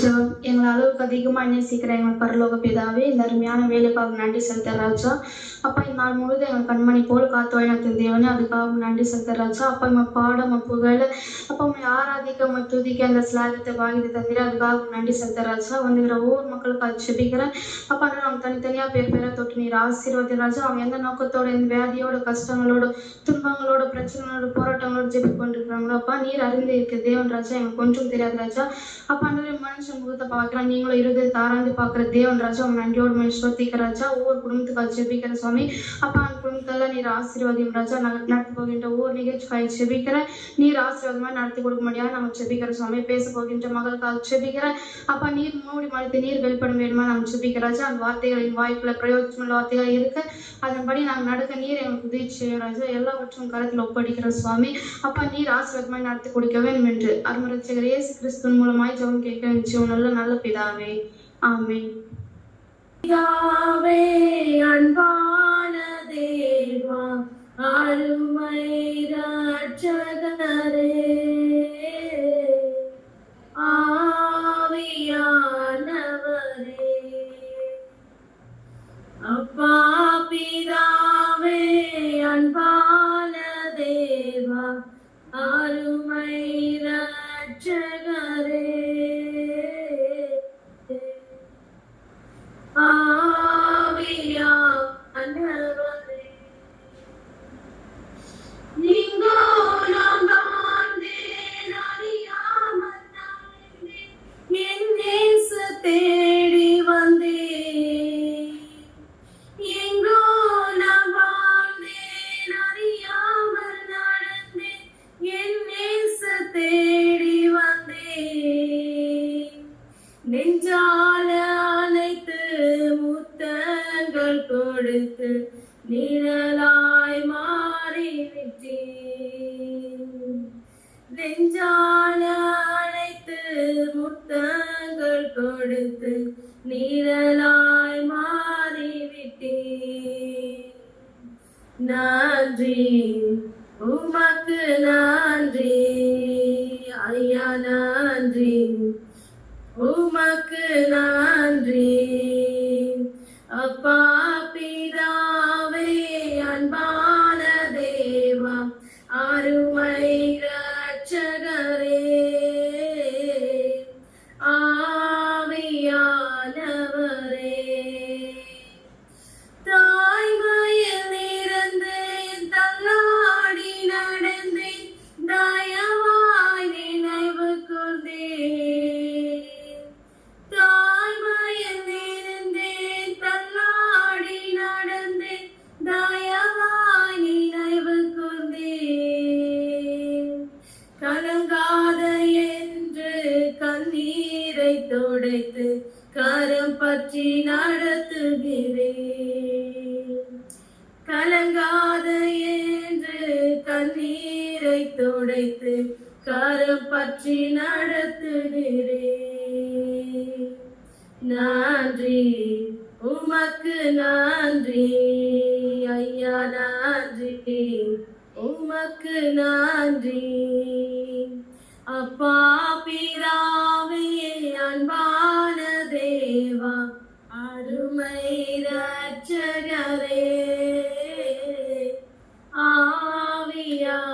ஜெபம். எங்களை அளவுக்கு அதிகமா நேசிக்கிற எங்கள் பரலோக பிதாவே, இந்த அருமையான வேலைக்காக நன்றி செலுத்துறேன் ராஜா. அப்பா, இந்த நாள் முழுவதும் எங்கள் கண்மணி போல் காத்து வழிநடத்தின தேவனே, அதுக்காக நன்றி செலுத்துறேன் ராஜா. அப்பா, நம்ம பாட புகழ அப்பா உண்மை ஆராதிக்க துதிக்க அந்த ஸ்லாகத்தை வாங்கி தந்திர அதுக்காக நன்றி செலுத்துறேன் ராஜா. வந்துகிற ஒவ்வொரு மக்களுக்காக செபிக்கிறேன். அப்பா, நம்ம தனித்தனியா பேரை தொட்டு நீர் ஆசீர்வாதி ராஜா. அவங்க எந்த நோக்கத்தோட, எந்த வியாதியோட, கஷ்டங்களோட, துன்பங்களோட, பிரச்சனைகளோட, போராட்டங்களோட ஜெபி கொண்டிருக்கிறாங்களோ அப்பா, நீர் அறிந்து இருக்க தேவன் ராஜா. எங்களுக்கு கொஞ்சம் தெரியாது ராஜா. அப்பா, மனுஷன் முகத்தை பார்க்கலாம், நீங்களும் இருதயத்தை தாராந்து பார்க்குற தேவன் ராஜா. அவங்க நன்றியோடு மனுஷத்திக்கிற ராஜா. ஒவ்வொரு குடும்பத்துக்காக ஜெபிக்கிற சுவாமி. அப்பா, அந்த குடும்பத்தெல்லாம் நீர் ஆசீர்வாதியும் ராஜா. நாங்கள் நடத்தி போகின்ற ஒவ்வொரு நிகழ்ச்சிக்காக ஜெபிக்கிறேன். நீர் ஆசீர்வாதமாக நடத்தி கொடுக்க முடியாது நாங்கள் ஜெபிக்கிற சுவாமி. பேச போகின்ற மகளுக்காக ஜெபிக்கிறேன். அப்பா, நீர் மூடி மறைத்து நீர் வெளிப்படும் வேணுமா நாங்கள் ஜெபிக்கிற ராஜா. அந்த வார்த்தைகளின் வாய்ப்புல பிரயோஜனமுள்ள வார்த்தைகள் இருக்கு. அதன்படி நாங்கள் நடக்க நீர் எங்களுக்கு உதவி செய்ய ராஜா. எல்லாவற்றும் கருத்தில் ஒப்படைக்கிற சுவாமி. அப்பா, நீர் ஆசீர்வாதமாய் நடத்தி கொடுக்க வேண்டும் என்று அருமரட்சகர் இயேசு கிறிஸ்துவின் மூலமாய் ஜெபம் கேட்க நல்ல பிதாவே, ஆமென். பிதாவே, அன்பான தேவா, அருமை இரட்சகரே, ஆவியானவரே, அப்பா பிதாவே, அன்பான தேவா, அருமை இரட்சகரே, ஆவியானவரே, நீங்கோ நாம் வாழ்ந்தேன் அறியாமல் நடந்தேன், என் நேசு தேடி வந்தேன். எங்கோ நாம் வாழ்ந்தேன் அறியாமல் நடந்தேன், என் நேசு தேடி வந்தேன். நெஞ்சால அனைத்து முத்தங்கள் கொடுத்து நிழலாய் மாறிவிட்டேன். நெஞ்சால அனைத்து முத்தங்கள் கொடுத்து நிழலாய் மாறிவிட்டேன். நன்றி உமக்கு நன்றி ஐயா, நன்றி உமக்கு நன்றி. அப்பா பிதாவே, அன்பான தேவா, அருமை இரட்சகரே, ஆவியானவரே, தாய்மையில் இருந்தேன், தள்ளாடி நடந்தேன், தயவாய் நினைவு கொண்டேன். தாய்மையில் இருந்தேன், தள்ளாடி நடந்தேன், தயவாய் நினைவு கொண்டேன். கலங்காத என்று கண்ணீரை துடைத்து கரம் பற்றி நடத்துகிறேன். கலங்காத என்று கண்ணீரை துடைத்து கரம் பற்றி நடத்துகிறேன். நன்றி உமக்கு நன்றி ஐயா, நன்றி உமக்கு நன்றி. அப்பா பிதாவே, அன்பான தேவா, அருமை இரட்சகரே,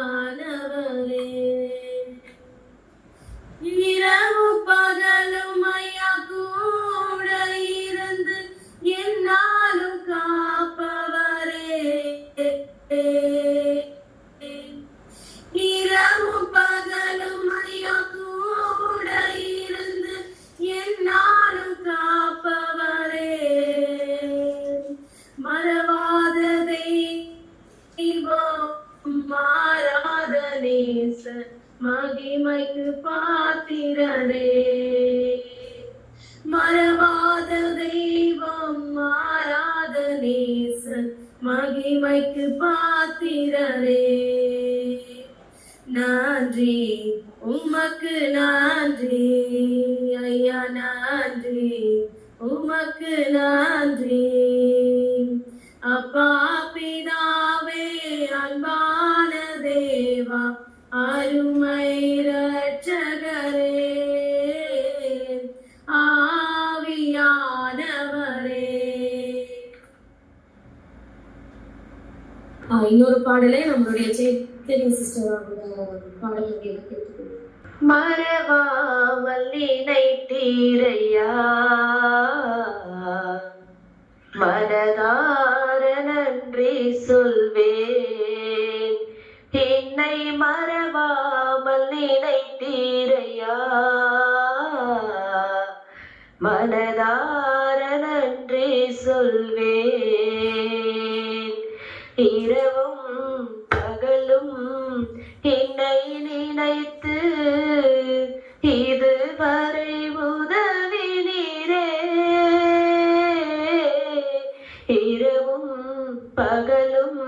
ஆவியானவரே, இரவு பகலும் ஐயா கூட இருந்து என்னாலும் காப்பவரே. இரவு பகலும் ஐயா கூட இருந்து என்னாலும் காப்பவரே. மறவாத தெய்வம், மாறாத நேசர், மகிமைக்கு பாத்திரரே. மறவாத தெய்வம், மாறாத நேசர், மகிமைக்கு பாத்திரரே. நன்றி உமக்கு நன்றி ஐயா, நன்றி உமக்கு நன்றி. அப்பா பிதாவே, அன்பான தேவா, அருமை இரட்சகரே, இன்னொரு பாடலை நம்மளுடைய சேத்தனி சிஸ்டர் அவங்க பாடல் கேட்டுக்கொள்ளும். மறவாமல் நினைத்தீரையா, மனதார நன்றி சொல்வேன். என்னை மறவாமல் நினைத்தீரையா, மனதார நன்றி சொல்வேன். இரவும் பகலும் என்னை நினைத்து இதுவரை உதவினீரே. இரவும் பகலும்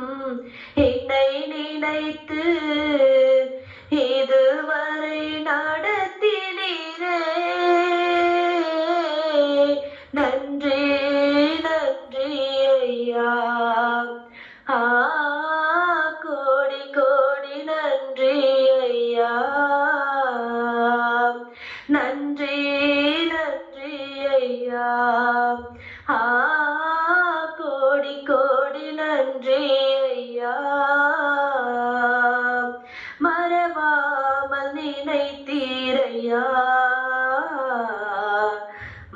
என்னை நினைத்து இதுவரை நடத்தினீரே. நன்றி நன்றி ஐயா, கோடி கோடி நன்றி ஐயா. நன்றி நன்றி ஐயா, கோடி கோடி நன்றி ஐயா. மறவாமல் நினைத்தீரையா,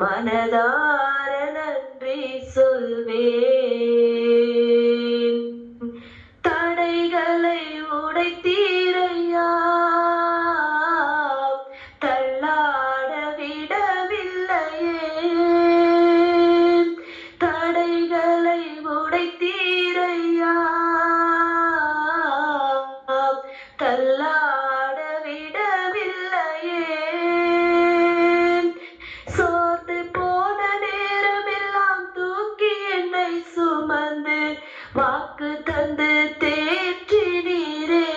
மனதார நன்றி சொல்வேன். தடைகளை உடைத்தீரையா, தள்ளாட விடவில்லையே. தடைகளை உடைத்தீரையா, தள்ளாட விடவில்லையே. சோர்ந்து போன நேரமெல்லாம் தூக்கி என்னை சுமந்து வாக்கு தந்து தேற்றினீரே.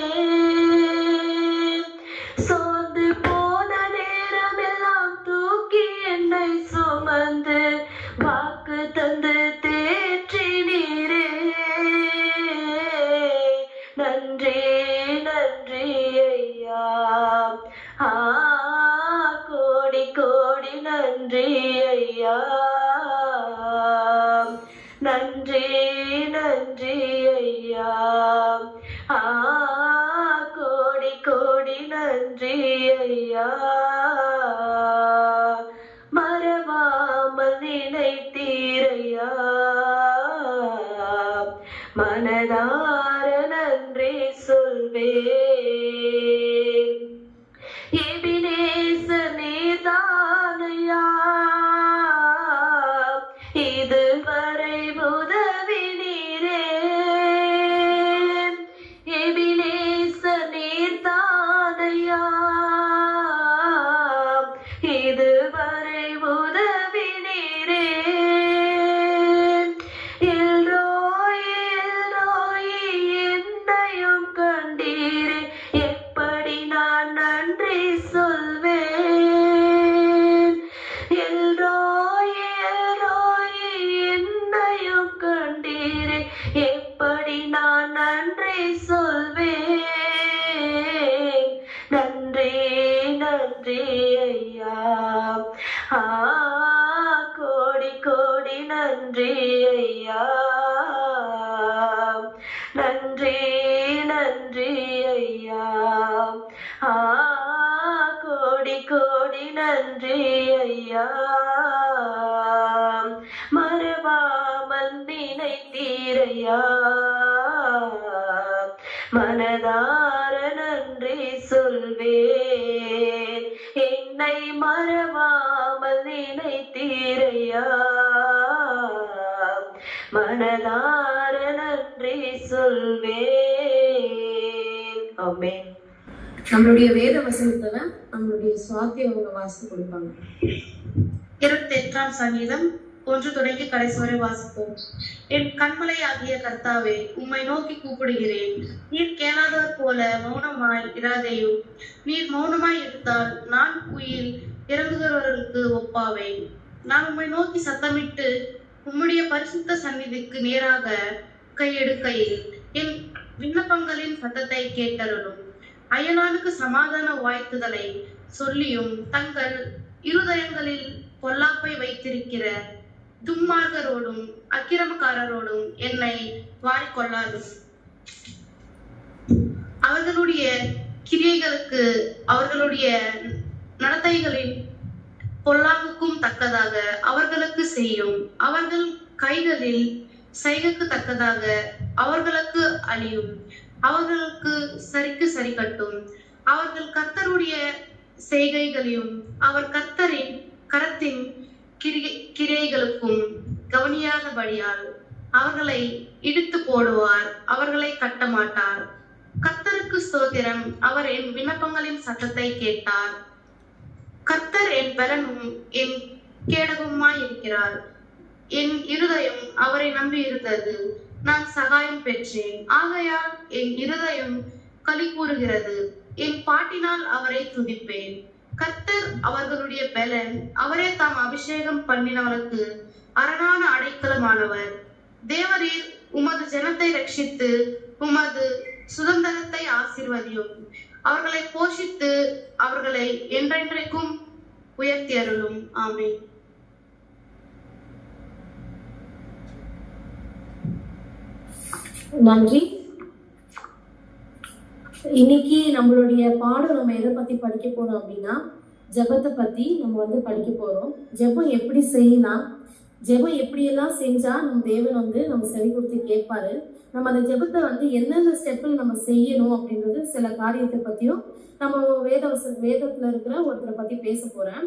சோர்ந்து போன நேரமெல்லாம் தூக்கி என்னை சுமந்து வாக்கு தந்து தேற்றினீரே. நன்றி நன்றி ஐயா, கோடி கோடி நன்றி ஐயா. நன்றி நன்றி ஐயா, கோடி கோடி நன்றி ஐயா. மறவாமல் நினைத்தீரையா, மனதார நன்றி சொல்வேன். எபினேசர் நீதானையா, இதுவரை உதவினீரே. எபினேசர் நீதானையா, இதுவரை உதவினீரே. எல்ரோய் எல்ரோய் என்னையும் கண்டீரே. எப்படி நான் நன்றி சொல்வேன். எல்ரோய் எல்ரோய் என்னையும் கண்டீரே. எப்படி நான் நன்றி சொல்வேன். நன்றி நன்றி ஐயா, கோடி கோடி நன்றி ஐயா. நன்றி நன்றி ஐயா, கோடி கோடி நன்றி ஐயா. மறவாமல் நினைத்தீரையா, மனதார நன்றி சொல்வேன். என்னை மறவாமல் நினைத்தீரையா, மனதார நன்றி சொல்வேன். ஆமென். நம்மளுடைய வேத வசனத்துல நம்மளுடைய சுவாத்தி அவங்க வாசித்து கொடுப்பாங்க. 28ஆம் சங்கீதம் 1 தொடங்கி கடைசி வரை வாசிப்போம். என் கண்மலை ஆகிய கர்த்தாவே, உம்மை நோக்கி கூப்பிடுகிறேன். நீர் கேளாதவர் போல மௌனமாய் இராதேயும். நீர் மௌனமாய் இருந்தால் நான் குயில் இறங்குகிறவர்களுக்கு ஒப்பாவேன். நான் உம்மை நோக்கி சத்தமிட்டு உம்முடைய பரிசுத்த சந்நிதிக்கு நேராக கையெடுக்கையில் என் விண்ணப்பங்களின் சத்தத்தை கேட்டருளும். அயலானுக்கு சமாதான வாழ்த்துதலை சொல்லியும் தங்கள் இருதயங்களில் பொல்லாப்பை வைத்திருக்கிற துன்மார்க்கரோடும் அக்கிரமக்காரரோடும் என்னை வாரிக்கொள்ளாது. அவர்களுடைய கிரியைகளுக்கு அவர்களுடைய நடத்தைகளின் பொல்லாங்குக்கும் தக்கதாக அவர்களுக்கு செய்யும். அவர்கள் கைகளில் செய்கைக்கு தக்கதாக அவர்களுக்கு அழியும். அவர்களுக்கு சரிக்கு சரி கட்டும். அவர்கள் கர்த்தருடைய செய்கைகளையும் அவர் கர்த்தரின் கரத்தின் கிரியைகளுக்கும் கவனியாதபடியால் அவர்களை இடித்து போடுவார், அவர்களை கட்ட மாட்டார். கர்த்தருக்கு ஸ்தோத்திரம், அவர் என் விண்ணப்பங்களின் சத்தத்தை கேட்டார். கர்த்தர் என் பலனும் என் கேடகமுமாய் இருக்கிறார். என் இருதயம் அவரை நம்பி இருந்தது, நான் சகாயம் பெற்றேன். ஆகையால் என் இருதயம் களி கூறுகிறது, என் பாட்டினால் அவரை துதிப்பேன். கர்த்தர் அவர்களுடைய பலன், அவரே தாம் அபிஷேகம் பண்ணினவனுக்கு அரணான அடைக்கலமானவர். தேவரீர் உமது ஜனத்தை ரட்சித்து உமது சுதந்திரத்தை ஆசீர்வதியும். அவர்களை போஷித்து அவர்களை என்றென்றைக்கும் உயர்த்தி அருளும். ஆமென். நன்றி. இன்னைக்கு நம்மளுடைய பாடம் நம்ம எதை பத்தி படிக்க போறோம் அப்படின்னா, ஜெபத்தை பத்தி நம்ம படிக்க போறோம். ஜெபம் எப்படி செய்யலாம், ஜெபம் எப்படியெல்லாம் செஞ்சா நம்ம தேவன் நம்ம செவி கொடுத்து கேட்பாரு, நம்ம அந்த ஜெபத்தை எந்தெந்த ஸ்டெப்பில் நம்ம செய்யணும் அப்படின்றது சில காரியத்தை பத்தியும் நம்ம வேதத்துல இருக்கிற ஒருத்தரை பத்தி பேச போறேன்.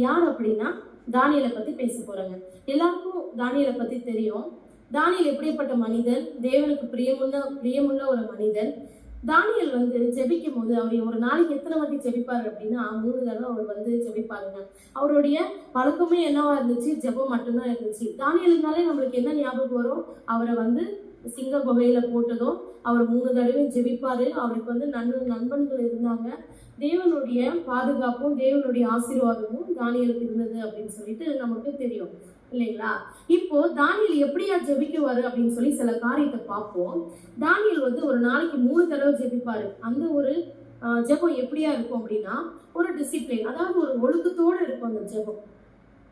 யார் அப்படின்னா தானியேலை பத்தி பேச போறாங்க. எல்லாருக்கும் தானியேலை பத்தி தெரியும். தானியேல் எப்படிப்பட்ட மனிதன், தேவனுக்கு பிரியமுள்ள ஒரு மனிதன். தானியேல் ஜெபிக்கும் போது அவர் ஒரு நாளைக்கு எத்தனை வாட்டி ஜெபிப்பாரு அப்படின்னா 3 தடவை அவர் ஜெபிப்பாருங்க. அவருடைய பழக்கமே என்னவா இருந்துச்சு, ஜெபம் மட்டும்தான் இருந்துச்சு. தானியேலுனாலே நம்மளுக்கு என்ன ஞாபகம் வரும், அவரை சிங்க குகையில போட்டதும் அவர் 3 தடவையும் ஜெபிப்பாரு. அவருக்கு நண்பர்கள் இருந்தாங்க. தேவனுடைய பாதுகாப்பும் தேவனுடைய ஆசீர்வாதமும் தானியேலுக்கு இருந்தது அப்படின்னு சொல்லிட்டு நமக்கு தெரியும் இல்லைங்களா. இப்போ தானியேல் எப்படியா ஜெபிக்குவாரு அப்படின்னு சொல்லி சில காரியத்தை பார்ப்போம். தானியேல் ஒரு நாளைக்கு 3 தடவை ஜெபிப்பாரு. அந்த ஒரு ஜெபம் எப்படியா இருக்கும் அப்படின்னா, ஒரு டிசிப்ளின், அதாவது ஒரு ஒழுக்கத்தோடு இருக்கும் அந்த ஜெபம்.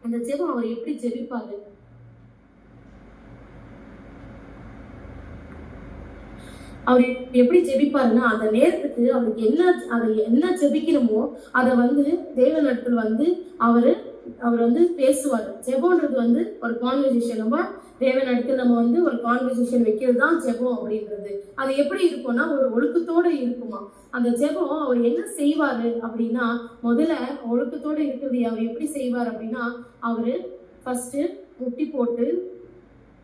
அந்த ஜெபம் அவர் எப்படி ஜெபிப்பாரு, அவர் எப்படி ஜெபிப்பாருன்னா, அந்த நேரத்துக்கு அவருக்கு என்ன ஜெபிக்கணுமோ அதை தேவனிடத்துல அவர் பேசுவார். ஜெபம்ன்றது ஒரு கான்வர்சேஷன். நம்ம தேவனிடத்துல நம்ம ஒரு கான்வர்சேஷன் வைக்கிறது தான் ஜெபம் அப்படின்றது. அது எப்படி இருக்கும்னா ஒரு ஒழுக்கத்தோட இருக்குமா அந்த ஜெபம். அவர் என்ன செய்வாரு அப்படின்னா, முதல்ல ஒழுக்கத்தோட இருக்கிறது அவர் எப்படி செய்வார் அப்படின்னா, அவரு ஃபர்ஸ்ட் முட்டி போட்டு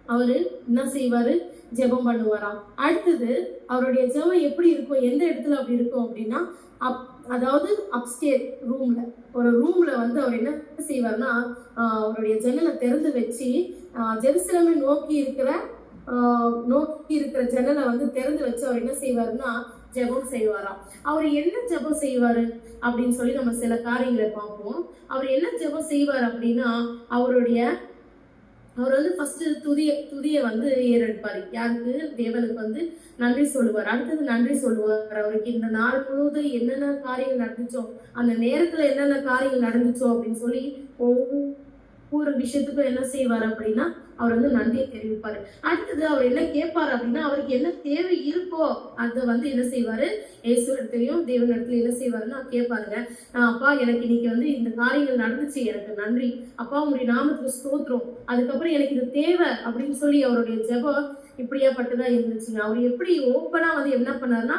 அவரு என்ன செய்வாரு, ஜெபம் பண்ணுவாராம். அடுத்தது அவருடைய ஜெபம் எப்படி இருக்கும், எந்த இடத்துல அப்படி இருக்கும் அப்படின்னா, அதாவது அப்ஸ்டேர் ஒரு ரூம்ல அவர் என்ன செய்வார்னா, அவருடைய ஜன்னலை திறந்து வச்சு ஜெருசலேமை நோக்கி இருக்கிற ஜன்னலை திறந்து வச்சு அவர் என்ன செய்வாருன்னா ஜெபம் செய்வாராம். அவர் என்ன ஜெபம் செய்வாரு அப்படின்னு சொல்லி நம்ம சில காரியங்களை பார்ப்போம். அவர் என்ன ஜெபம் செய்வார் அப்படின்னா, அவர் ஃபர்ஸ்ட் துதிய ஏறெடுப்பாரு. யாருக்கு, தேவனுக்கு நன்றி சொல்லுவார். அடுத்தது நன்றி சொல்லுவார். அவருக்கு இந்த நாள் முழுவதும் என்னென்ன காரியங்கள் நடந்துச்சோ, அந்த நேரத்துல என்னென்ன காரியங்கள் நடந்துச்சோ அப்படின்னு சொல்லி ஒவ்வொரு விஷயத்துக்கும் என்ன செய்வார் அப்படின்னா அவர் நன்றியை தெரிவிப்பாரு. அடுத்தது அவர் என்ன கேட்பாரு அப்படின்னா, அவருக்கு என்ன தேவை இருக்கோ அதை என்ன செய்வாரு, இயேசுவிடத்திலையும் தேவனிடத்துல என்ன செய்வாருன்னா கேட்பாருங்க. அப்பா, எனக்கு இன்னைக்கு இந்த காரியங்கள் நடந்துச்சு, எனக்கு நன்றி அப்பா, உங்களுடைய நாமத்துக்கு ஸ்தோத்திரம், அதுக்கப்புறம் எனக்கு இது தேவை அப்படின்னு சொல்லி அவருடைய ஜெபம் இப்படியாப்பட்டதான் இருந்துச்சுங்க. அவர் எப்படி ஓப்பனா என்ன பண்ணாருன்னா,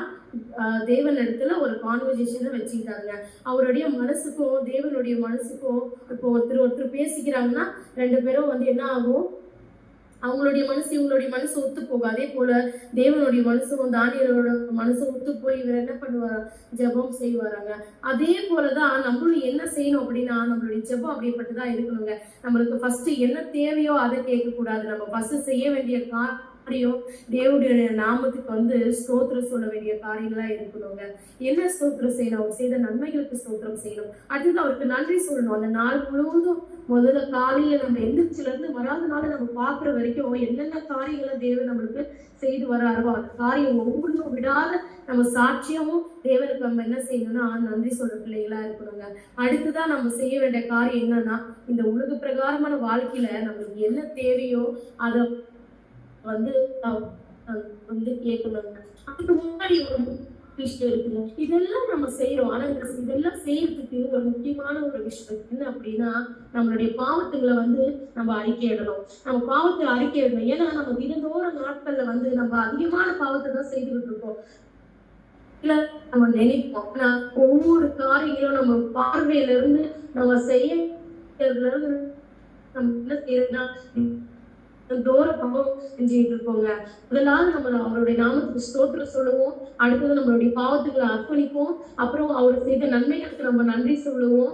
தேவனிடத்துல ஒரு கான்வர்சேஷனை வச்சுக்கிட்டாருங்க. அவருடைய மனசுக்கும் தேவனுடைய மனசுக்கும் இப்போ ஒருத்தர் பேசிக்கிறாங்கன்னா 2 பேரும் என்ன ஆகும், அவங்களுடைய மனசு இவங்களுடைய மனசு ஒத்து போகும். அதே போல தேவனுடைய மனசும் தானியேலோட மனசும் ஒத்து போய் இவர் என்ன பண்ணுவார், ஜெபம் செய்வாராங்க. அதே போலதான் நம்மளும் என்ன செய்யணும் அப்படின்னா, நம்மளுடைய ஜெபம் அப்படிப்பட்டதான் இருக்கணுங்க. நம்மளுக்கு ஃபர்ஸ்ட் என்ன தேவையோ அதை கேட்க கூடாது. நம்ம ஃபர்ஸ்ட் செய்ய வேண்டிய காரியம் தேவனுடைய நாமத்துக்கு ஸ்தோத்திரம் சொல்ல வேண்டிய காரியங்களா இருக்கணுங்க. என்ன ஸ்தோத்திரம் செய்யணும், அவர் செய்த நன்மைகளுக்கு ஸ்தோத்திரம் செய்யணும். அடுத்தது அவருக்கு நன்றி சொல்லணும். அந்த நாள் முழுவதும் முதல்ல காலையில நம்ம எந்திரிச்சுல இருந்து வராத நாள் நம்ம பாக்குற வரைக்கும் என்னென்ன காரியங்களை தேவன் நம்மளுக்கு செய்து வராரோ அந்த காரியம் ஒவ்வொன்றும் விடாத நம்ம சாட்சியமும் தேவனுக்கு நம்ம என்ன செய்யணும்னா நன்றி சொல்ற பிள்ளைகளா இருக்கணுங்க. அடுத்துதான் நம்ம செய்ய வேண்டிய காரியம் என்னன்னா, இந்த உலக பிரகாரமான வாழ்க்கையில நம்மளுக்கு என்ன தேவையோ அதை வந்து கேட்கணும். அதுக்கு முன்னாடி ஒரு விஷயம் இருக்குங்க. இதெல்லாம் நம்ம செய்யறோம். ஆனா இதெல்லாம் செய்யறதுக்கு ஒரு முக்கியமான ஒரு விஷயம் என்ன அப்படின்னா, நம்மளுடைய பாவத்துகளை வந்து நம்ம அறிக்கையிடணும். நம்ம பாவத்தை அறிக்கையிடணும். ஏன்னா நம்ம தினந்தோறும் நாட்கள்ல வந்து நம்ம அதிகமான பாவத்தை தான் செய்துகிட்டு இருக்கோம். இல்ல நம்ம நினைப்போம். ஆனா ஒவ்வொரு காரியங்களும் நம்ம பார்வையில இருந்து நம்ம செய்யறதுல இருந்து நம்ம என்ன செய்யறதுன்னா தோர பாவம் செஞ்சுட்டு இருக்கோங்க. முதலாவது நம்ம அவருடைய நாமத்துக்கு ஸ்தோத்திரம் சொல்லுவோம். அடுத்தது நம்மளுடைய பாவத்துக்களை அர்ப்பணிப்போம். அப்புறம் அவர் செய்த நன்மைகளுக்கு நம்ம நன்றி சொல்லுவோம்.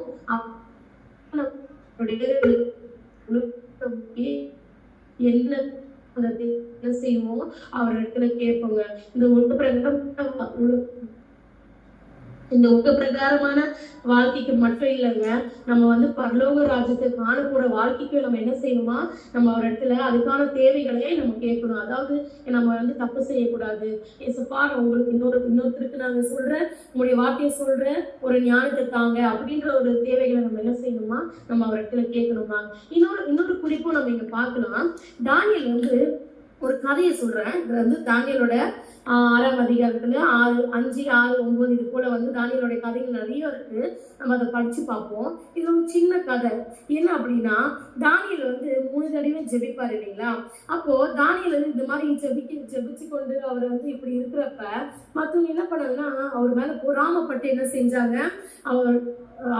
என்ன செய்வோம் அவர் இடத்துல கேட்போங்க. இந்த உலக பிரகாரமான வாழ்க்கைக்கு மட்டும் இல்லைங்க, நம்ம வந்து பரலோக ராஜ்யத்தை காணக்கூட வாழ்க்கைக்கு நம்ம என்ன செய்யணுமா, நம்ம ஒரு இடத்துல அதுக்கான தேவைகளே நம்ம கேட்கணும். அதாவது நம்ம வந்து தப்பு செய்யக்கூடாது. ஏசப்பா உங்களுக்கு இன்னொருத்தருக்கு நாங்க சொல்றேன், உங்களுடைய வார்த்தையை சொல்றேன், ஒரு ஞானத்தை தாங்க அப்படின்ற ஒரு தேவைகளை நம்ம என்ன செய்யணுமா, நம்ம ஒரு இடத்துல கேட்கணுமா. இன்னொரு குறிப்பும் நம்ம இங்க பார்க்கலாம். தானியேல் வந்து ஒரு கதையை சொல்றேன். இது வந்து தானியேலோட 6ஆம் அதிகாரத்துல 6, 5, 6, 9 இது போல வந்து தானியேலோட கதைகள் நிறைய இருக்கு. நம்ம அதை படிச்சு பார்ப்போம். இது ஒரு சின்ன கதை. என்ன அப்படின்னா, தானியேல் வந்து 3 தடவை ஜெபிப்பாரு இல்லைங்களா. அப்போ தானியேல் இந்த மாதிரி ஜெபிச்சு கொண்டு அவர் வந்து இப்படி இருக்கிறப்ப மற்றவங்க என்ன பண்ணாங்கன்னா, அவர் மேல பொறாமப்பட்டு என்ன செஞ்சாங்க, அவர்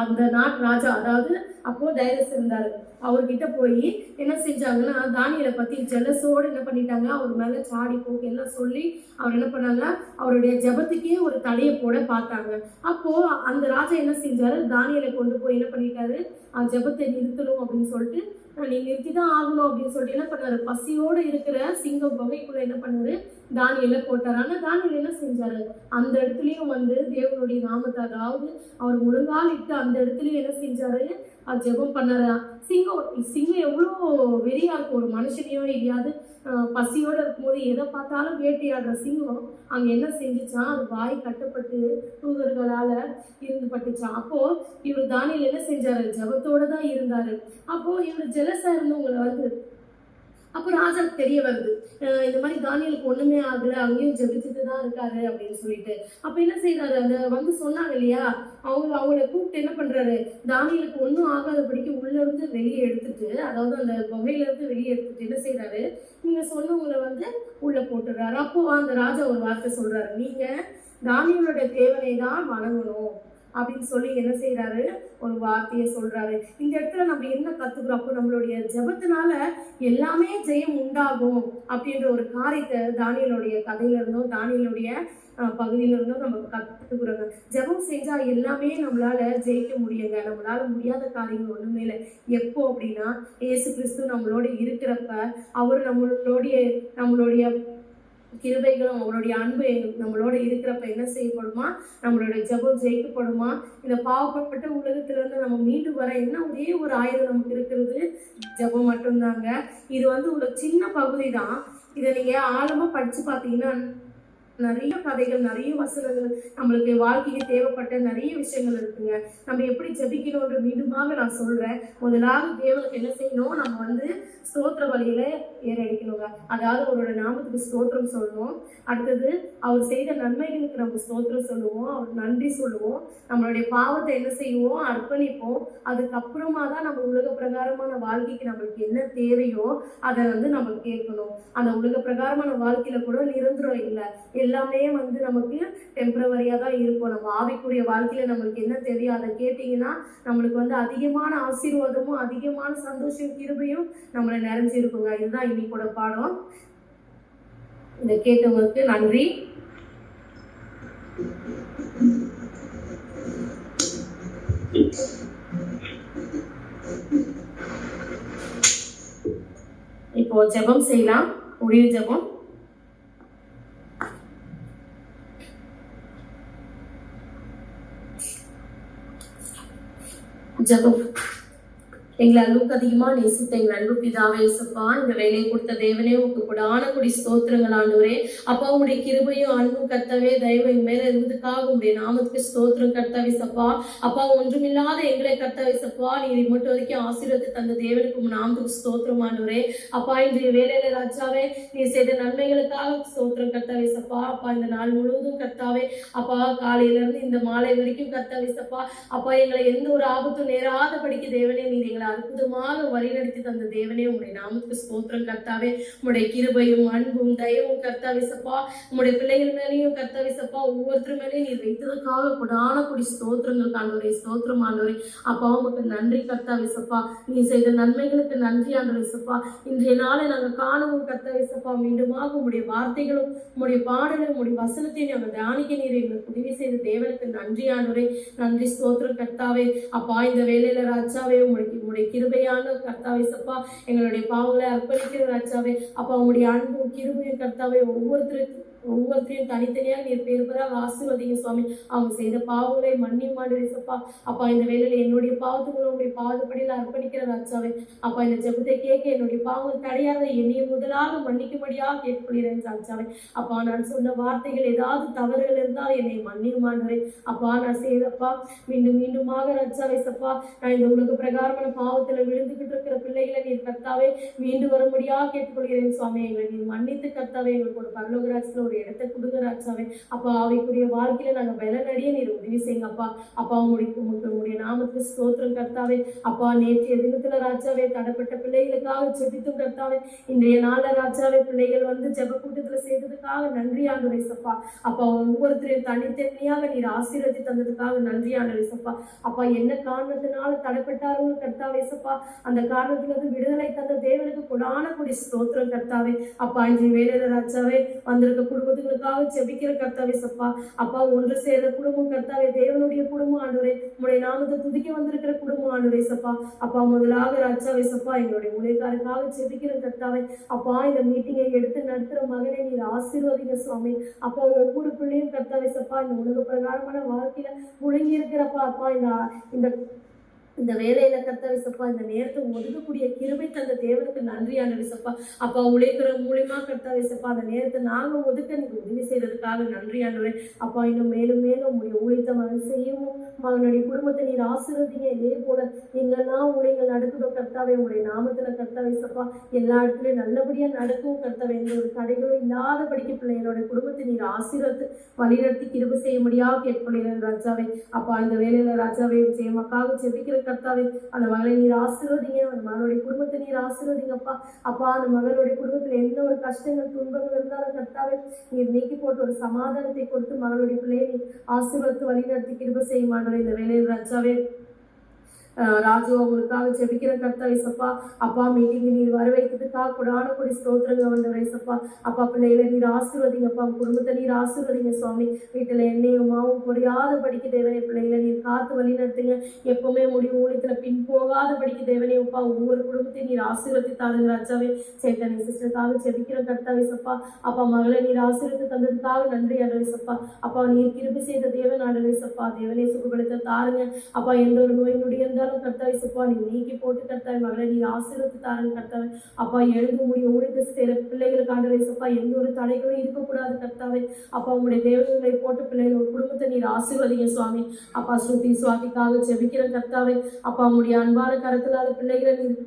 அந்த நாட்டு ராஜா, அதாவது அப்போ டைரஸ் இருந்தாரு, அவர்கிட்ட போய் என்ன செஞ்சாங்கன்னா, தானியேலை பத்தி ஜெலஸோடு என்ன பண்ணிட்டாங்க, அவர் மேல சாடி போக்கு எல்லாம் சொல்லி அவர் என்ன பண்ணாங்க, அவருடைய ஜெபத்துக்கே ஒரு தடையை போட பார்த்தாங்க. அப்போ அந்த ராஜா என்ன செஞ்சாரு, தானியேலை கொண்டு போய் என்ன பண்ணிட்டாரு, ஜெபத்தை நிறுத்தணும் அப்படின்னு சொல்லிட்டு, நீ நிறுத்திதான் ஆகணும் அப்படின்னு சொல்லிட்டு என்ன பண்ணாரு, பசியோடு இருக்கிற சிங்கம் வகைக்குள்ள என்ன பண்ணாரு, தானியேலை போட்டாரு. ஆனா தானியேல் என்ன செஞ்சாரு, அந்த இடத்துலயும் வந்து தேவனுடைய நாமத்தை, அதாவது அவர் முழங்கால் இட்டு அந்த இடத்துலயும் என்ன செஞ்சாரு, ஜெபம் பண்ணாரு. சிங்கம் எவ்வளோ வெறியா இருக்கும். ஒரு மனுஷனையோ இல்லையாது பசியோட இருக்கும்போது எதை பார்த்தாலும் வேட்டையாடுற சிங்கம் அங்க என்ன செஞ்சுச்சான், அது வாய் கட்டப்பட்டு தூதர்களால இருந்து பட்டுச்சான். அப்போ இவர் தானியேல் என்ன செஞ்சாரு, ஜெபத்தோட தான் இருந்தாரு. அப்போ இவர் ஜெலஸா இருந்தவங்களை வந்து அப்போ ராஜாவுக்கு தெரிய வருது, இந்த மாதிரி தானியேலுக்கு ஒண்ணுமே ஆகல, அங்கேயும் ஜெபிச்சுட்டு தான் இருக்காரு அப்படின்னு சொல்லிட்டு. அப்ப என்ன செய்யறாரு, அந்த வந்து சொன்னாங்க இல்லையா, அவங்கள கூப்பிட்டு என்ன பண்றாரு, தானியேலுக்கு ஒன்றும் ஆகாதபடிக்கு உள்ள இருந்து வெளியே எடுத்துட்டு, அதாவது அந்த குகையில இருந்து வெளியே எடுத்துட்டு என்ன செய்யறாரு, நீங்க சொன்னவங்களை வந்து உள்ள போட்டுறாரு. அப்போ அந்த ராஜா ஒரு வார்த்தை சொல்றாரு, நீங்க தானியேலோட தேவனை தான் வணங்கணும் அப்படின்னு சொல்லி என்ன செய்யறாரு, ஒரு வார்த்தையை சொல்றாரு. இந்த இடத்துல நம்ம என்ன கத்துக்கிறோம், அப்போ நம்மளுடைய ஜெபத்தினால எல்லாமே ஜெயம் உண்டாகும் அப்படின்ற ஒரு காரியத்தை தானியேலுடைய கதையில இருந்தோம், தானியேலுடைய பகுதியில இருந்தும் நம்ம கத்துக்கிறோங்க. ஜெபம் செஞ்சா எல்லாமே நம்மளால ஜெயிக்க முடியுங்க. நம்மளால முடியாத காரியங்கள் ஒண்ணுமே இல்லை. எப்போ அப்படின்னா, இயேசு கிறிஸ்து நம்மளோட இருக்கிறப்ப, அவர் நம்மளுடைய கிருபைகளும் அவருடைய அன்பு நம்மளோட இருக்கிறப்ப என்ன செய்யப்படுமா, நம்மளுடைய ஜெபம் ஜெயிக்கப்படுமா. இந்த பாவப்பட்ட உலகத்துல இருந்து நம்ம மீண்டு வர என்ன ஒரே ஒரு ஆயுதம் நமக்கு இருக்கிறது, ஜெபம் மட்டும்தாங்க. இது வந்து ஒரு சின்ன பகுதி தான். இதை நீங்க ஆழமா படிச்சு பார்த்தீங்கன்னா நிறைய கதைகள், நிறைய வசனங்கள், நம்மளுக்கு வாழ்க்கைக்கு தேவைப்பட்ட நிறைய விஷயங்கள் இருக்குங்க. நம்ம எப்படி ஜெபிக்கணும்ன்ற மீண்டுமாக நான் சொல்றேன். முதலாவது தேவனுக்கு என்ன செய்யணும், நம்ம வந்து ஸ்தோத்திர வழியில ஏறடிக்கணுங்க. அதாவது அவரோட நாமத்துக்கு ஸ்தோத்திரம் சொல்லணும். அடுத்தது அவர் செய்த நன்மைகளுக்கு நம்ம ஸ்தோத்திரம் சொல்லுவோம், அவர் நன்றி சொல்லுவோம். நம்மளுடைய பாவத்தை என்ன செய்வோம், அர்ப்பணிப்போம். அதுக்கப்புறமா தான் நம்ம உலக பிரகாரமான வாழ்க்கைக்கு நம்மளுக்கு என்ன தேவையோ அதை வந்து நம்ம கேட்கணும். அந்த உலக பிரகாரமான வாழ்க்கையில கூட நிரந்தரம் இல்லை, எல்லாமே வந்து நமக்கு டெம்பரவரியா தான் இருக்கும். நம்ம ஆவிக்குரிய வாழ்க்கையில நம்மளுக்கு என்ன தேவையோ அதை கேட்டீங்கன்னா நம்மளுக்கு வந்து அதிகமான ஆசீர்வாதமும் அதிகமான சந்தோஷம் கிருபையும் நம்மளை நிறைஞ்சிருக்குங்க. இதுதான் இன்னைக்கோட பாடம். இதை கேட்டவங்களுக்கு நன்றி. இப்போ ஜெபம் செய்யலாம், முடிவு ஜெபம். ஜெபம். எங்களை அளவுக்கு அதிகமா நேசித்த எங்கள் அன்பு பிதாவே இயேசப்பா, இந்த வேலையை கொடுத்த தேவனே உங்க கொடான கொடி ஸ்தோத்திரங்கள் ஆண்டவரே. அப்பா உங்களுடைய கிருபையும் அன்பும் கர்த்தாவே தயவு எங்க மேல இருந்ததுக்காக உங்களுடைய நாமத்துக்கு ஸ்தோத்திரம் கர்த்தாவே சப்பா. அப்பா ஒன்றுமில்லாத எங்களை கர்த்தாவே சப்பா நீர் மட்டும் வரைக்கும் ஆசீர்வதித்து தந்த தேவனுக்கு உங்க நாமத்துக்கு ஸ்தோத்திரம் ஆண்டவரே. அப்பா இன்றைய வேலையில ராஜாவே நீர் செய்த நன்மைகளுக்காக ஸ்தோத்திரம் கர்த்தாவே சப்பா. அப்பா இந்த நாள் முழுவதும் கர்த்தாவே அப்பா காலையில இருந்து இந்த மாலை வரைக்கும் கர்த்தாவே சப்பா அப்பா எங்களை எந்த ஒரு ஆபத்தும் நேராதபடிக்கு தேவனே நீர் எங்களை அற்புதமாக வழிநடத்தி தந்த தேவனே உங்களுடைய நாமத்துக்கு ஸ்தோத்திரம் கர்த்தாவே. உங்களுடைய கிருபையும் அன்பும் தயவும் கர்த்தாவே சப்பா உங்களுடைய பிள்ளைகள் மேலேயும் கர்த்தாவே சப்பா ஒவ்வொருத்தர் மேலேயும் நீர் வைத்ததுக்காக கொடான கொடி ஸ்தோத்திரங்கள் ஆண்டவரே. ஸ்தோத்திரம் ஆண்டவரே. அப்பா உமக்கு நன்றி கர்த்தாவே சப்பா. நீ செய்த நன்மைகளுக்கு நன்றி ஆண்டவரே சப்பா. இன்றைய நாளை நாங்கள் காணவும் கர்த்தாவே சப்பா மீண்டுமாக உங்களுடைய வார்த்தைகளும் உங்களுடைய பாடலும் உங்களுடைய வசனத்தையும் நாங்கள் தியானிக்க நீர் எங்களுக்கு உதவி செய்த தேவனுக்கு நன்றி ஆண்டவரே. நன்றி ஸ்தோத்திரம் கர்த்தாவே. அப்பா இந்த வேலையில ராஜாவே உங்களுடைய கிருபையான கர்த்தாவே சப்பா எங்களுடைய பாவங்களை அர்ப்பணிக்கிற ராஜாவே. அப்பா உங்களுடைய அன்பும் கிருபையும் கர்த்தாவே ஒவ்வொருத்தரையும் தனித்தனியாக நீர் பேர்பராக ஆசீர்வதிங்க சுவாமி. அவங்க செய்த பாவங்களை மன்னியும் ஆண்டவரே சப்பா. அப்பா இந்த வேலையில என்னுடைய பாவத்துக்குள்ள உங்களுடைய பாவப்படியில் அர்ப்பணிக்கிற ராஜாவே. அப்பா இந்த ஜெபத்தை கேட்க என்னுடைய பாவங்கள் தடையாத என்னைய முதலாக மன்னிக்கும்படியாக கேட்கொள்கிறேன் ராஜாவே. அப்பா நான் சொன்ன வார்த்தைகள் ஏதாவது தவறுகள் இருந்தால் என்னை மன்னியும் ஆண்டவரே. அப்பா நான் செய்தப்பா மீண்டுமாக ராஜாவே சப்பா நான் இந்த உலக பிரகாரமான பாவத்துல விழுந்துகிட்டு இருக்கிற பிள்ளைகளை நீர் கர்த்தாவே மீண்டு வரும்படியாக கேட்டுக்கொள்கிறேன் சுவாமி. எங்களை நீர் மன்னித்து கர்த்தாவே எங்களுக்கு ஒரு பரலோக ராஜ்யத்துல ஒரு இடத்தை கொடுங்க ராஜாவே. அப்பா அவைக்குரிய வாழ்க்கையில நாங்க பலனடைய நீர் உதவி செய்யுங்க அப்பா. அப்பா உங்களுடைய நாமத்துக்கு ஸ்தோத்திரம் கர்த்தாவே. அப்பா நேற்றைய தினத்துல ராஜாவே தடப்பட்ட பிள்ளைகளுக்காக ஜெபித்தும் கர்த்தாவே இன்றைய நாள்ல ராஜாவே பிள்ளைகள் வந்து ஜெப கூட்டத்துல செய்ததுக்காக நன்றி ஆண்டவரே சப்பா. அப்பா ஒவ்வொருத்தரையும் தனித்தனியாக நீர் ஆசீர்வதி தந்ததுக்காக நன்றி ஆண்டவரே சப்பா. அப்பா என்ன காரணத்தினால தடைப்பட்டார்கள் கர்த்தாவே சப்பா அந்த காரணத்திலிருந்து விடுதலை தந்த தேவனுக்கு கொடான கொடி ஸ்தோத்திரம் கர்த்தாவே. அப்பா இன்றைய வேலையில ராஜாவே வந்திருக்க குடும்பத்துகளுக்காக ஜெபிக்கிற கர்த்தாவே சப்பா. அப்பா ஒன்று சேர்ந்த குடும்பம் கர்த்தாவே தேவனுடைய குடும்பம் ஆண்டவரே. உங்களுடைய நாமத்தை துதிக்க வந்திருக்கிற குடும்பம் ஆண்டவரே சப்பா. அப்பா முதலாக ராஜாவே சப்பா எங்களுடைய ஊழியக்காரருக்காக ஜெபிக்கிற கர்த்தாவே. அப்பா இந்த மீட்டிங்கை எடுத்து நடத்துற மகனை நீர் ஆசீர்வதிங்க சுவாமி. அப்பா ஒவ்வொரு பிள்ளையும் கர்த்தாவே சப்பா இந்த உலக பிரகாரமான வாழ்க்கையில முழங்கி இருக்கிறப்பா அப்பா இந்த இந்த வேலையில கர்த்தாவே சப்பா இந்த நேரத்தை ஒதுக்கக்கூடிய கிருபை தந்த தேவனுக்கு நன்றி ஆண்டவரே சப்பா. அப்பா உழைக்கிற மூலியமா கர்த்தாவே சப்பா அந்த நேரத்தை நாங்க ஒதுக்க நீங்க உதவி செய்யறதுக்காக நன்றி ஆண்டவரே. அப்பா இன்னும் மேலும் மேலும் உங்களுடைய ஊழியத்தை மகன் செய்யவும் மகனுடைய குடும்பத்தை நீர் ஆசீர்வதிங்க. இதே போல எங்கெல்லாம் ஊழியங்கள் நடக்குதோ கர்த்தாவே உங்களுடைய நாமத்துல கர்த்தாவே சப்பா எல்லா இடத்துலயும் நல்லபடியா நடக்கும் கர்த்தாவே. எந்த ஒரு தடைகளும் இல்லாதபடிக்கு பிள்ளைகளோட குடும்பத்தை நீர் ஆசீர்வத்து வழிநடத்தி கிருபை செய்ய முடியாது கேட்கொள்கிறேன் ராஜாவே. அப்பா இந்த வேலையில ராஜாவே ஜெயமக்காக ஜெபிக்கிற கர்த்தாவே அந்த மகளை நீர் ஆசீர்வதிங்க. அந்த மகளுடைய குடும்பத்தை நீர் ஆசீர்வதிங்கப்பா. அப்பா அந்த மகளுடைய குடும்பத்துல எந்த ஒரு கஷ்டங்கள் துன்பங்கள் இருந்தாலும் கர்த்தாவே நீர் நீக்கி போட்டு ஒரு சமாதானத்தை கொடுத்து மகளுடைய பிள்ளையை நீ ஆசீர்வதித்து வழிநடத்தி கிருபை செய்ய மாட்டோம் இந்த வேலையில் ராஜாவே. ராஜு அவங்களுக்காக ஜெபிக்கிற கர்த்தாவே சப்பா. அப்பா மீட்டிங் நீர் வர வைக்கிறதுக்காக கொடான கொடி ஸ்தோத்திரங்க வந்தவரே சப்பா. அப்பா பிள்ளைகளை நீர் ஆசீர்வதிங்கப்பா. குடும்பத்தை நீர் ஆசீர்வதிங்க சுவாமி. வீட்டுல எண்ணெயும் மாவும் குறையாத படிக்க தேவனே பிள்ளைகளை நீர் காத்து வழி நடத்துங்க. எப்பவுமே முடிவு ஊழியத்துல பின் போகாத படிக்க தேவனே அப்பா. ஒவ்வொரு குடும்பத்தையும் நீர் ஆசீர்வதி தாருங்க ராஜாவே. சேத்தனை சிஸ்டருக்காக ஜெபிக்கிற கர்த்தாவே சப்பா. அப்பா மகளை நீர் ஆசீர்வதி தந்ததுக்காக நன்றி ஆண்டவரே சப்பா. அப்பா நீர் கிருபை செய்த தேவன் ஆண்டவரே சப்பா. தேவனே சுகப்படுத்த தாருங்க அப்பா. எந்த ஒரு நோய் நொடி இருந்தாலும் கர்த்தாவே சப்பா நீ நீக்கி போட்டு கர்த்தாவே மகளை நீர் ஆசீர்வதித்து தாருங்க கர்த்தாவே. அப்பா எழுந்து முடிய ஊழியத்தை செய்யற பிள்ளைகளுக்கு ஆண்டவரே சப்பா எந்த ஒரு தடைகளும் இருக்கக்கூடாது கர்த்தாவே. அப்பா உங்களுடைய தேவர்களை போட்டு பிள்ளைகளோட குடும்பத்தை நீர் ஆசீர்வதிங்க சுவாமி. அப்பா ஸ்ருதி சுவாதிக்காக ஜெபிக்கிற கர்த்தாவே. அப்பா உங்களுடைய அன்பான கருத்தினால பிள்ளைகளை நீர்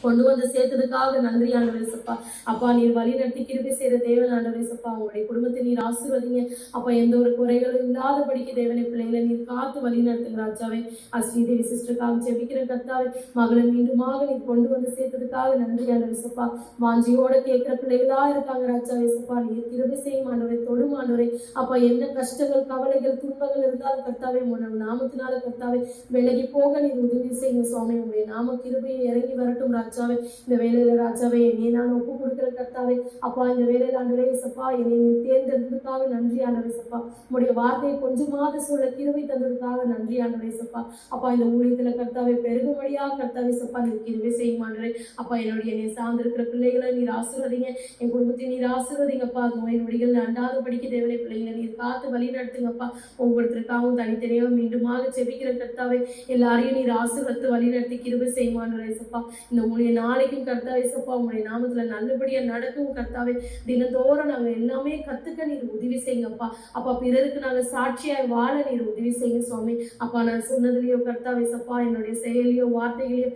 கொண்டு வந்து சேர்த்ததுக்காக நன்றி ஆண்டவரே சப்பா. அப்பா நீர் வழி நடத்தி கிருபை செய்யற தேவன் ஆண்டவரே சப்பா. உங்களுடைய குடும்பத்தை நீர் ஆசீர்வதிங்க அப்பா. எந்த ஒரு குறைகளும் இல்லாதபடிக்கு தேவனை பிள்ளைகளை நீர் காத்து வழி நடத்துங்க ராஜாவே. ஸ்ரீதேவி சிஸ்டருக்காக ஜெபிக்கிற கர்த்தாவே மகளை மீண்டுமாக நீர் கொண்டு வந்து சேர்த்ததுக்காக நன்றி ஆண்டவரே சப்பா. வாஞ்சியோட கேட்கிற பிள்ளைகளா இருக்காங்க ராஜாவே சப்பா. நீர் கிருபை செய்யும் ஆண்டவரே, தொடும் ஆண்டவரே. அப்பா என்ன கஷ்டங்கள் கவலைகள் துன்பங்கள் இருந்தாலும் கர்த்தாவே உங்களுடைய நாமத்தினால கர்த்தாவே விலகி போக நீர் உதவி செய்யுங்க சுவாமி. உங்களுடைய நாம கிருபையை இறங்கி வரட்டும் ராஜாவே. இந்த வேலையில ராஜாவே என்னை நான் ஒப்பு கொடுக்கிற கர்த்தாவே அப்பா, இந்த வேலையில ஆண்டவரே சப்பா என்னை நீ தேர்ந்தெடுத்ததுக்காக நன்றி ஆண்டவரே சப்பா. உங்களுடைய வார்த்தையை கொஞ்சமாவது சொல்ல கிருபை தந்ததுக்காக நன்றி ஆண்டவரே சப்பா. அப்பா, இந்த ஊழியத்துல கர்த்தாவே பெருகும்படியா கர்த்தாவே சப்பா நீ கிருபை செய்யும் ஆண்டவரே. அப்பா, என்னை சார்ந்திருக்கிற பிள்ளைகளை நீர் ஆசீர்வதிங்க, என் குடும்பத்தை நீர் ஆசீர்வதிங்கப்பா. நோய் நொடிகள் அண்டாத படிக்க தேவனை பிள்ளைகளை நீர் காத்து வழி நடத்துங்கப்பா. ஒவ்வொருத்தருக்காகவும் தனித்தனியாக மீண்டுமாக செபிக்கிற கர்த்தாவே எல்லாரையும் நீர் ஆசீர்வதித்து வழி நடத்தி கிருபை செய்யும் ஆண்டவரே சப்பா. இந்த ஊழிய நாளைக்கும் கர்த்தாவே சப்பா உங்களுடைய நாமத்துல நல்லபடியா நடக்கும் கர்த்தாவே. தினந்தோறும் நாங்க எல்லாமே கத்துக்க நீர் உதவி செய்யுங்கப்பா. அப்பா, பிறருக்கு நாங்க சாட்சியாய் வாழ நீர் உதவி செய்யுங்க சுவாமி. அப்பா, நான் சொன்னதுலயோ கர்த்தாவே சப்பா என்னுடைய செயலியோ வார்த்தைகளையோ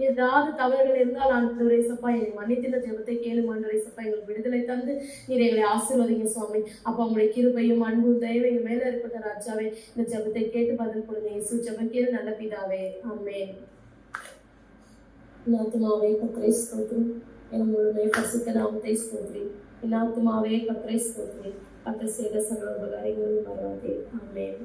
ஏதாவது தவறுகள் இருந்தால் ஆண்டவரே சப்பா என்னை மன்னித்தின ஜெபத்தை கேளும் ஆண்டவரே சப்பா. எங்களுக்கு விடுதலை தந்து நீர் எங்களை ஆசீர்வதிங்க சுவாமி. அப்பா, உங்களுடைய கிருபையும் அன்பும் தயவும் எங்க மேல இருக்கட்டும் ராஜாவே. இந்த ஜெபத்தை கேட்டு பதில் கொடுங்க இயேசு ஜெபம் கேளு நல்ல பிதாவே, ஆமென். என் ஆத்துமாவே கர்த்தரை ஸ்தோத்திரி, என் முழுமை பரிசுத்த நாமத்தை ஸ்தோத்திரி. என் ஆத்துமாவே கர்த்தரை ஸ்தோத்திரி, கர்த்தர் செய்த சகல உபகாரங்களையும் மறவாதே, ஆமென்.